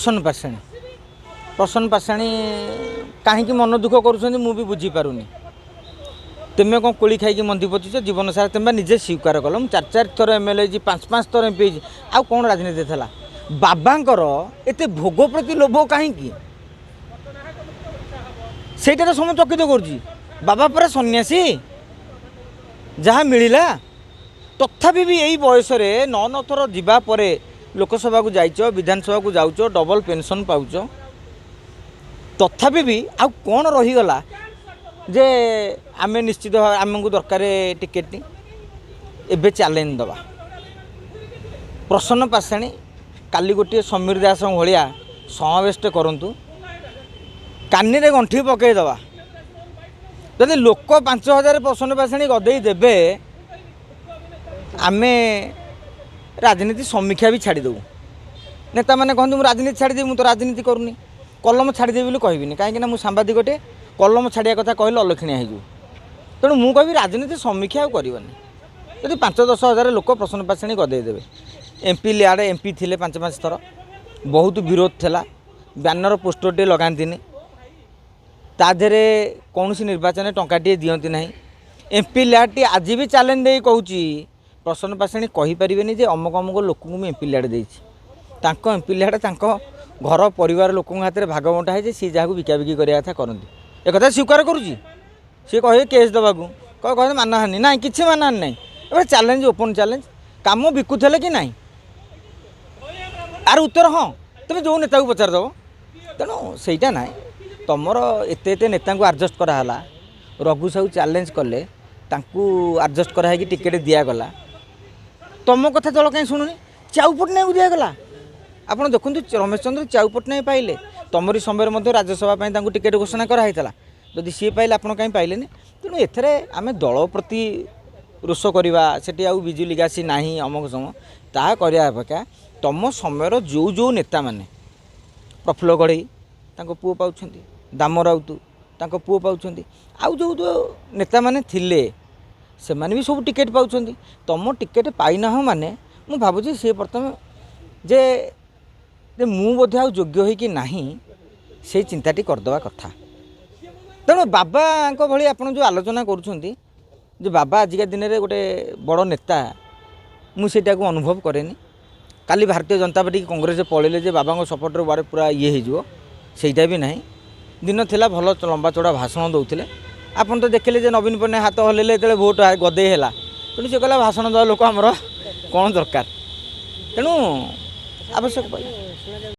प्रसन्न पाषाणी कहीं मन दुख कर मुझे बुझीपारूनी तुम्हें कौन कोली खाई मंदी पचिच जीवन सारा तुम्हें निजे स्वीकार कल मुझे 4 थर एमएलए 5 थर एमपी आउ कौन राजनीति था बाबांकर एत भोग प्रति लोभ कहीं सेटा समय चकित कर बाबा पर सन्यासी जहाँ मिलला तथापि भी यही बयस 9 थर जावापर लोकसभा को जाइच विधानसभा को जाऊच डबल पेंशन पाउच तथापि भी आउ कौन रहीगला जे आमे निश्चित भाव आमको दरकार टिकेट एबे चैलेंज दबा प्रसन्न पाषाणी काली गोटे समीर दास भाया समावेश करतु कानी रे गंठी पकईदबा जदि लोक 5000 प्रसन्न पाषाणी गदेई देबे आमे राजनीति समीक्षा भी छाड़देबू नेता मैंने कहते मुझे राजनीति छाड़देवी मुझे तो राजनीति करूनी कलम छाड़देवी कहबी कहीं मुझे सांबादिकटे कलम छाड़िया कथा कहले अलक्षणिया हो तेणु मुझे कह राजनीति समीक्षा आउ करनी जदि 5-10 हजार लोक प्रसन्न पाषाणी गदेदेवे एमपी लियाड़े एमपी थे 5-5 थर बहुत विरोध थिला बैनर पोस्टर लगाती ताधे कौन निर्वाचन टंकाटे दिखती ना एमपी लियाडी आज भी चैलेंज दे कहूँ प्रसन्न पाषाणी कहीपरेनि जे अमुक अमुक लोक मुझे एमपी लियाड देती एमपी लियाड घर परिवार लोक हाथ में भाग बंटा है सी जहाँ बिकाबिकी करने कथा करती एक कथा स्वीकार करुँची सी कहे केस देवाक कहे मानहानि ना कि मानहानि ना ए चैलेंज ओपन चैलेंज कम बिकुले कि ना आर उत्तर हाँ तुम जो नेता को पचारदेव तेणु सहीटा ना तुमर एत नेता को आडजस्ट कराला रघु साहू चैलेंज कले आडजस्ट कराई टिकेट दिगला तुम कथा दल कहीं शुणुनी चाऊ पट्टनायक दिगला आपड़ देखु रमेश चंद्र चाऊ पट्टनायक पाइले तुमरी समय राज्यसभा टिकेट घोषणा कराई जदि सी पाइले आप कहीं पाइले तेणु एथरे आम दल प्रति रोष करवा से आउ विजु लिगासी ना अमुक समय ता करने अपेक्षा तुम समय जो जो नेता मैंने प्रफुल्ल गढ़ई पुओ पाँच दाम राउत पुओ पाँच आउ जो जो नेता मैंने थिले से मैंने भी सब टिकेट पाँच तुम टिकेट पाइना माने मु भावुँ सी प्रथम जे मु बोधे आ योग्य हो कि नहीं से चिंताटी करदवा कथा तेणु बाबा भली आप जो आलोचना कर बाबा आजिका दिन में गोटे बड़ नेता मुझा को अनुभव कैनि काली भारतीय जनता पार्टी कांग्रेस पलैले जे बाबा सपोर्टर बारे पूरा ये होटा भी ना दिन थिला भल लंबा चौड़ा भाषण दौले आपन तो देखिले जे नवीन पट्टनायक हाथ हल्ले जो भोट गदे है तेणु से कहला भाषण देवा लोक आमर कौन दरकार तेणु आवश्यक पड़े।